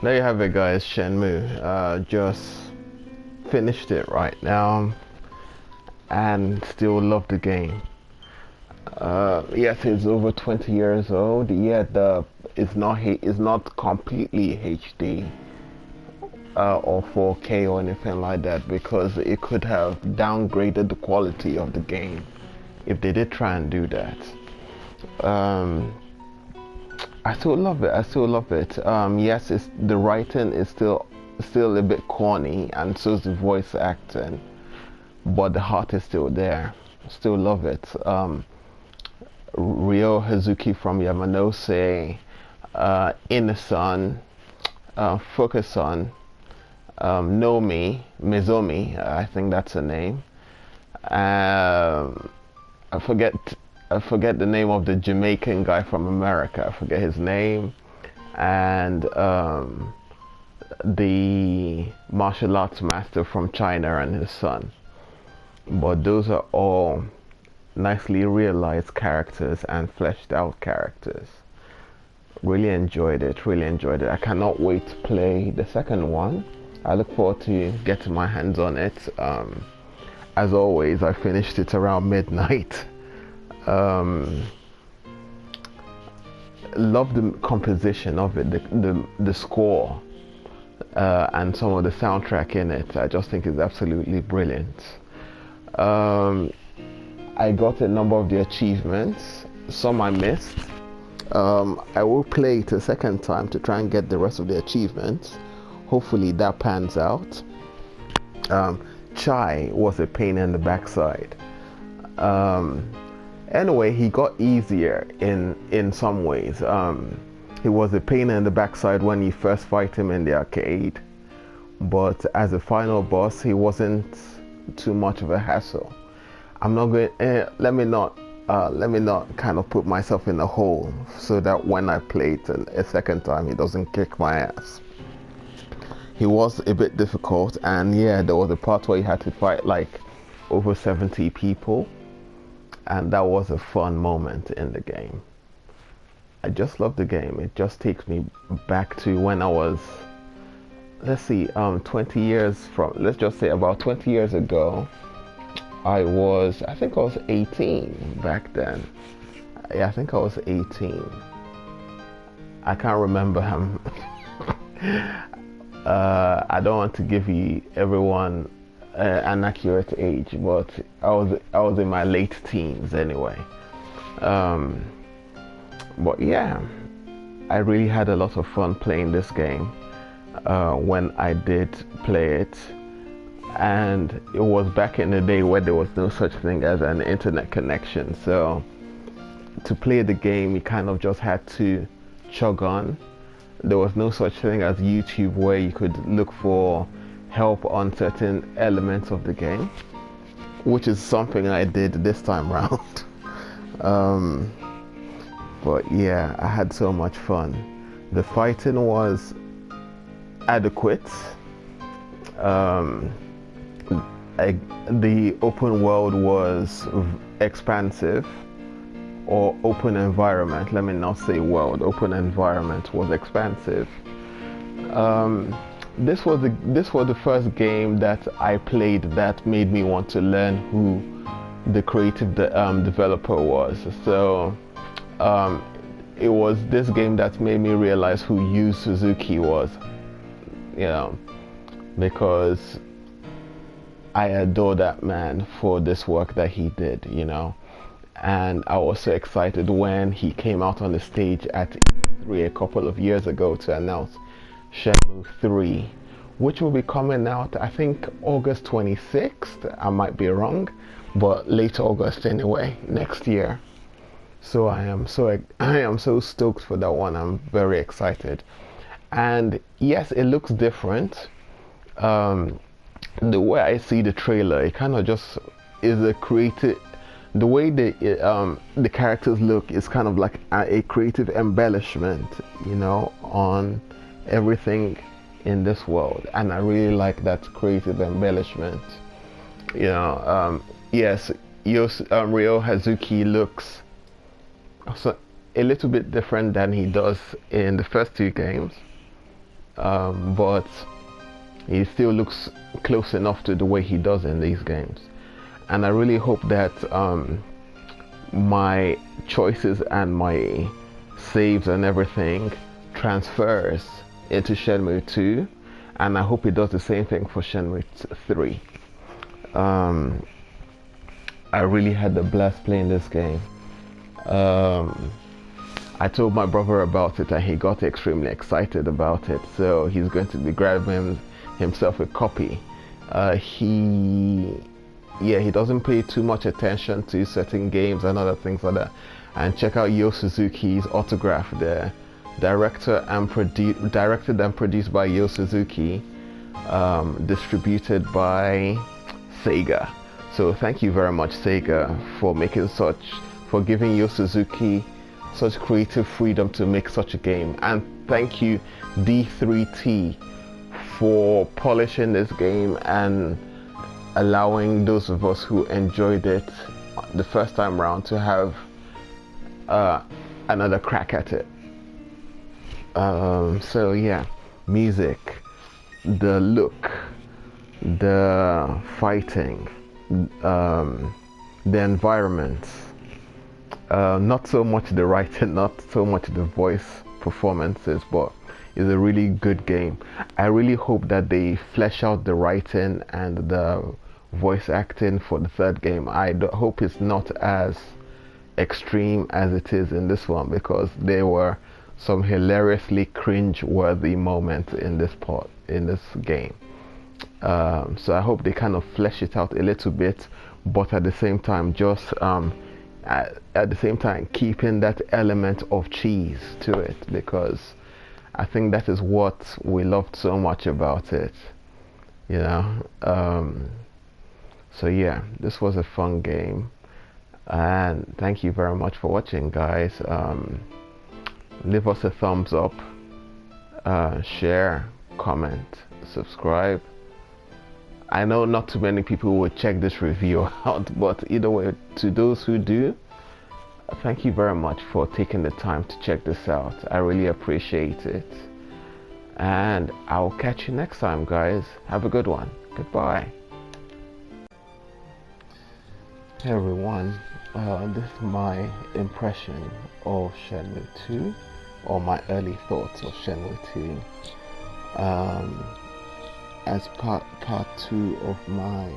There you have it, guys. Shenmue. Just finished it right now and still love the game. Yes, it's over 20 years old. Yeah, it's not completely HD or 4K or anything like that, because it could have downgraded the quality of the game if they did try and do that. Um, I still love it. I still love it. Yes, the writing is still a bit corny, and so is the voice acting, but the heart is still there. Still love it. Ryo Hazuki from Yamanose, Inasan, Fukasan, Mizomi, I think that's her name. I forget I forget the name of the Jamaican guy from America. I forget his name, and the martial arts master from China and his son. But those are all nicely realized characters and fleshed out characters. Really enjoyed it. Really enjoyed it. I cannot wait to play the second one. I look forward to getting my hands on it. As always, I finished it around midnight. Um, love the composition of it, the score, and some of the soundtrack in it. I just think it's absolutely brilliant. I got a number of the achievements. Some I missed. I will play it a second time to try and get the rest of the achievements. Hopefully that pans out. Chai was a pain in the backside. Anyway, he got easier in some ways. He was a pain in the backside when you first fight him in the arcade, but as a final boss, he wasn't too much of a hassle. I'm not going. Let me not kind of put myself in a hole so that when I play it a second time, he doesn't kick my ass. He was a bit difficult, and yeah, there was a part where you had to fight like over 70 people, and that was a fun moment in the game. I just love the game. It just takes me back to when I was, let's see, 20 years from, let's just say about 20 years ago. I think I was 18 back then. Yeah, I think I was 18. I can't remember him. I don't want to give everyone an accurate age, but I was in my late teens anyway. But yeah, I really had a lot of fun playing this game when I did play it. And it was back in the day where there was no such thing as an internet connection. So to play the game, you kind of just had to chug on. There was no such thing as YouTube where you could look for help on certain elements of the game, which is something I did this time round. But yeah, I had so much fun. The fighting was adequate. The open world was expansive, or open environment. Let me not say world. Open environment was expansive. This was the first game that I played that made me want to learn who the creative developer was. So it was this game that made me realize who Yu Suzuki was. You know, because I adore that man for this work that he did, you know. And I was so excited when he came out on the stage at E3 a couple of years ago to announce Shenmue 3, which will be coming out, I think, August 26th. I might be wrong, but late August anyway, next year. So I am so stoked for that one. I'm very excited. And yes, it looks different. The way I see the trailer, it kind of just is a creative. The way the characters look is kind of like a creative embellishment, you know, on everything in this world, and I really like that creative embellishment. You know, yes, Ryo Hazuki looks so a little bit different than he does in the first two games. but he still looks close enough to the way he does in these games. And I really hope that my choices and my saves and everything transfers into Shenmue 2, and I hope it does the same thing for Shenmue 3. I really had a blast playing this game. I told my brother about it and he got extremely excited about it, so he's going to be grabbing himself a copy. He doesn't pay too much attention to certain games and other things like that. And check out Yo Suzuki's Autograph there. Directed and produced by Yo Suzuki, distributed by Sega. So thank you very much, Sega, for giving Yo Suzuki such creative freedom to make such a game. And thank you D3T for polishing this game and allowing those of us who enjoyed it the first time around to have another crack at it. So yeah, music, the look, the fighting, the environment, not so much the writing, not so much the voice performances, but it's a really good game. I really hope that they flesh out the writing and the voice acting for the third game. I hope it's not as extreme as it is in this one, because there were some hilariously cringe-worthy moments in this game. So I hope they kind of flesh it out a little bit, but at the same time, at the same time keeping that element of cheese to it, because I think that is what we loved so much about it, you know. So yeah, this was a fun game, and thank you very much for watching, guys. Leave us a thumbs up, share, comment, subscribe. I know not too many people will check this review out, but either way, to those who do, thank you very much for taking the time to check this out. I really appreciate it, and I'll catch you next time, guys. Have a good one. Goodbye. Hey everyone, this is my impression of Shenmue 2, or my early thoughts of Shenmue 2, as part 2 of my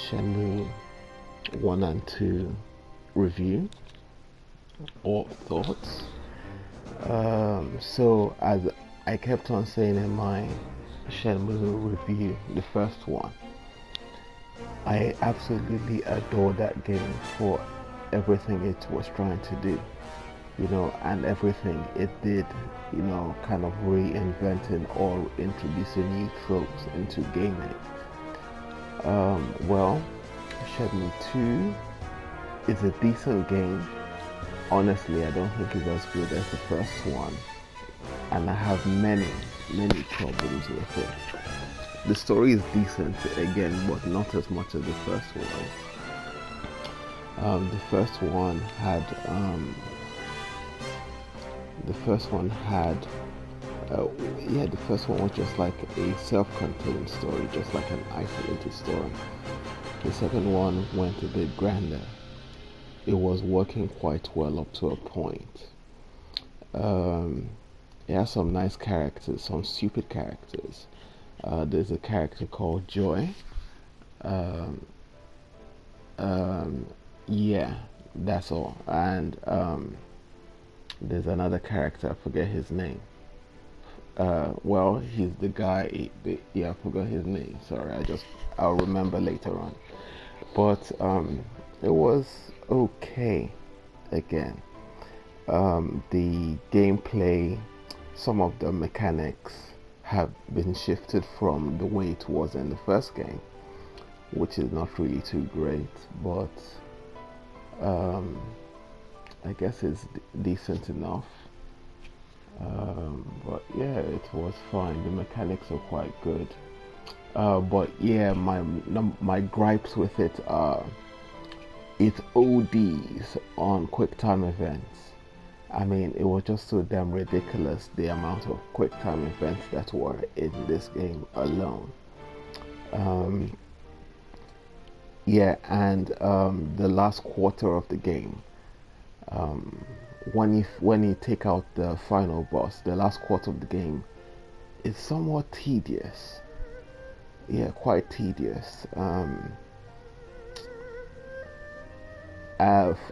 Shenmue 1 and 2 review or thoughts. So as I kept on saying in my Shenmue review, the first one, I absolutely adore that game for everything it was trying to do, you know, and everything it did, you know, kind of reinventing or introducing new tropes into gaming. Well, Shenmue 2 is a decent game. Honestly, I don't think it's as good as the first one, and I have many problems with it. The story is decent again, but not as much as the first one. The first one was just like a self-contained story, just like an isolated story. The second one went a bit grander. It was working quite well up to a point. It has some nice characters, some stupid characters. There's a character called Joy. Yeah, that's all. And there's another character, I forget his name. Well, he's the guy. Yeah, I forgot his name. Sorry, I'll remember later on. But it was okay. Again, the gameplay, some of the mechanics have been shifted from the way it was in the first game, which is not really too great, but I guess it's decent enough. But yeah, it was fine. The mechanics are quite good. But yeah, my gripes with it are it ODs on quick time events. I mean, it was just so damn ridiculous, the amount of quick time events that were in this game alone. Um, yeah, and the last quarter of the game, um, when you take out the final boss, the last quarter of the game is somewhat tedious. Yeah, quite tedious.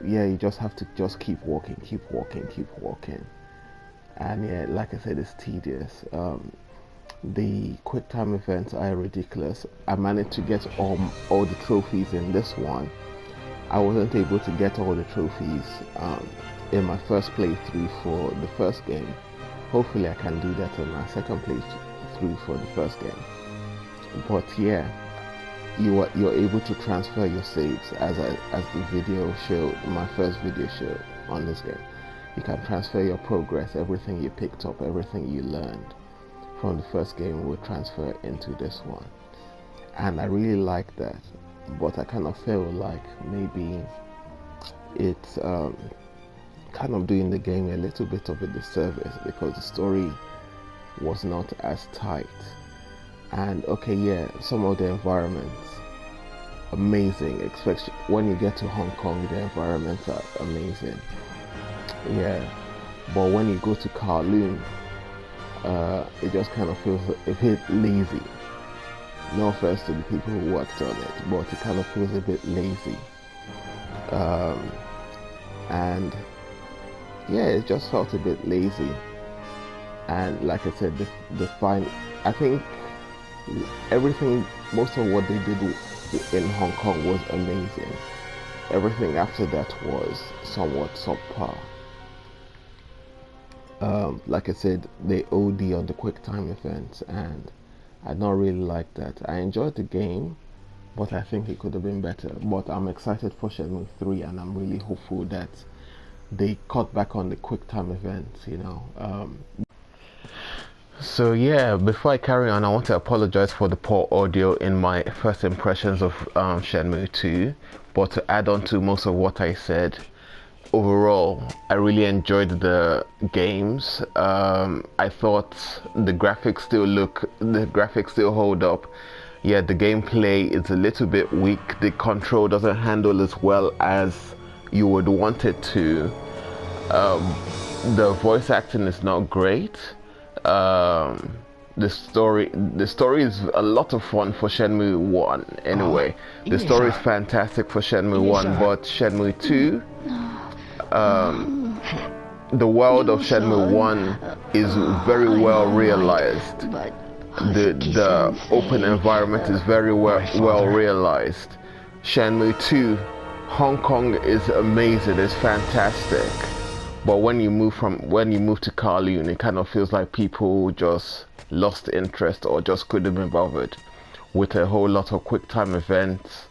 Yeah, you just have to just keep walking, and yeah, like I said, it's tedious. The quick time events are ridiculous. I managed to get all the trophies in this one. I wasn't able to get all the trophies in my first playthrough for the first game. Hopefully I can do that on my second playthrough for the first game. But yeah, you're able to transfer your saves as the video showed, my first video showed on this game. You can transfer your progress, everything you picked up, everything you learned from the first game will transfer into this one. And I really like that, but I kind of feel like maybe it's kind of doing the game a little bit of a disservice because the story was not as tight. And okay, yeah, some of the environments amazing, especially when you get to Hong Kong, the environments are amazing. Yeah, but when you go to Kowloon, it just kind of feels a bit lazy. No offense to the people who worked on it, but it kind of feels a bit lazy. And yeah, it just felt a bit lazy. And like I said, I think everything, most of what they did in Hong Kong was amazing. Everything after that was somewhat subpar. Like I said, they OD on the quick time events, and I don't really like that. I enjoyed the game, but I think it could have been better. But I'm excited for Shenmue 3, and I'm really hopeful that they cut back on the quick time events, you know. So yeah, before I carry on, I want to apologize for the poor audio in my first impressions of Shenmue 2. But to add on to most of what I said, overall, I really enjoyed the games. I thought the graphics still hold up. Yeah, the gameplay is a little bit weak. The control doesn't handle as well as you would want it to. The voice acting is not great. The story is a lot of fun for Shenmue 1 anyway. The story is fantastic for Shenmue 1, but Shenmue 2, the world of Shenmue 1 is very well realized. The open environment is very well realized. Shenmue 2, Hong Kong is amazing, it's fantastic. But when you move to Kowloon, it kind of feels like people just lost interest or just couldn't be bothered with a whole lot of quick time events.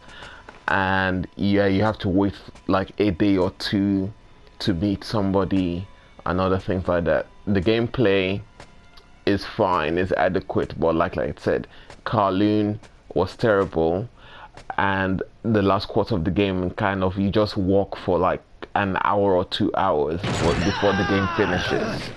And yeah, you have to wait like a day or two to meet somebody and other things like that. The gameplay is fine, is adequate, but like I said, Kowloon was terrible, and the last quarter of the game kind of, you just walk for like an hour or 2 hours before the game finishes.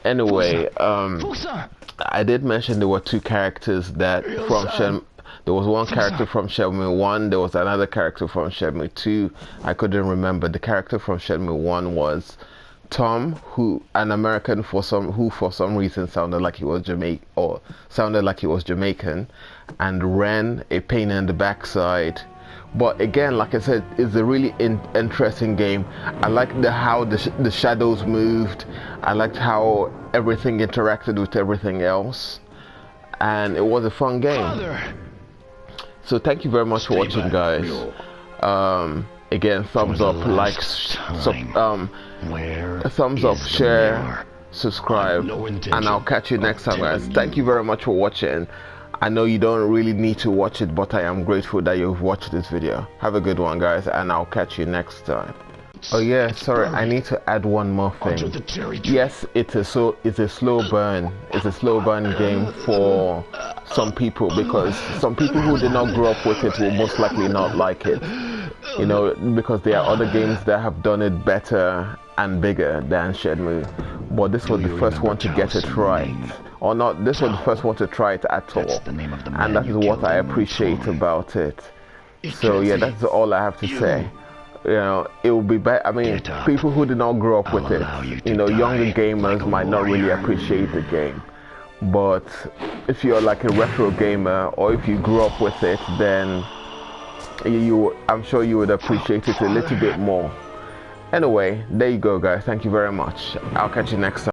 Anyway, I did mention there were two characters that there was one character from Shenmue 1, there was another character from Shenmue 2. I couldn't remember. The character from Shenmue 1 was Tom, an American who for some reason sounded like he was Jamaican, and Ren, a pain in the backside. But again, like I said, it's a really interesting game. I liked how the shadows moved. I liked how everything interacted with everything else, and it was a fun game. So thank you very much for watching, guys. Again, thumbs up, thumbs up, share, subscribe, and I'll catch you next time, guys. Thank you very much for watching. I know you don't really need to watch it, but I am grateful that you've watched this video. Have a good one, guys, and I'll catch you next time. Oh yeah, sorry, I need to add one more thing. Yes, it's a slow burn. It's a slow burn game for some people, because some people who did not grow up with it will most likely not like it. You know, because there are other games that have done it better, and bigger than Shenmue, but this was the first one to get it right. Or not, this was the first one to try it at all. And that is what I appreciate about it. So yeah, that's all I have to say. You know, it will be better. I mean, people who did not grow up with it, you know, younger gamers might not really appreciate the game. But if you're like a retro gamer, or if you grew up with it, then I'm sure you would appreciate it a little bit more. Anyway, there you go, guys. Thank you very much. I'll catch you next time.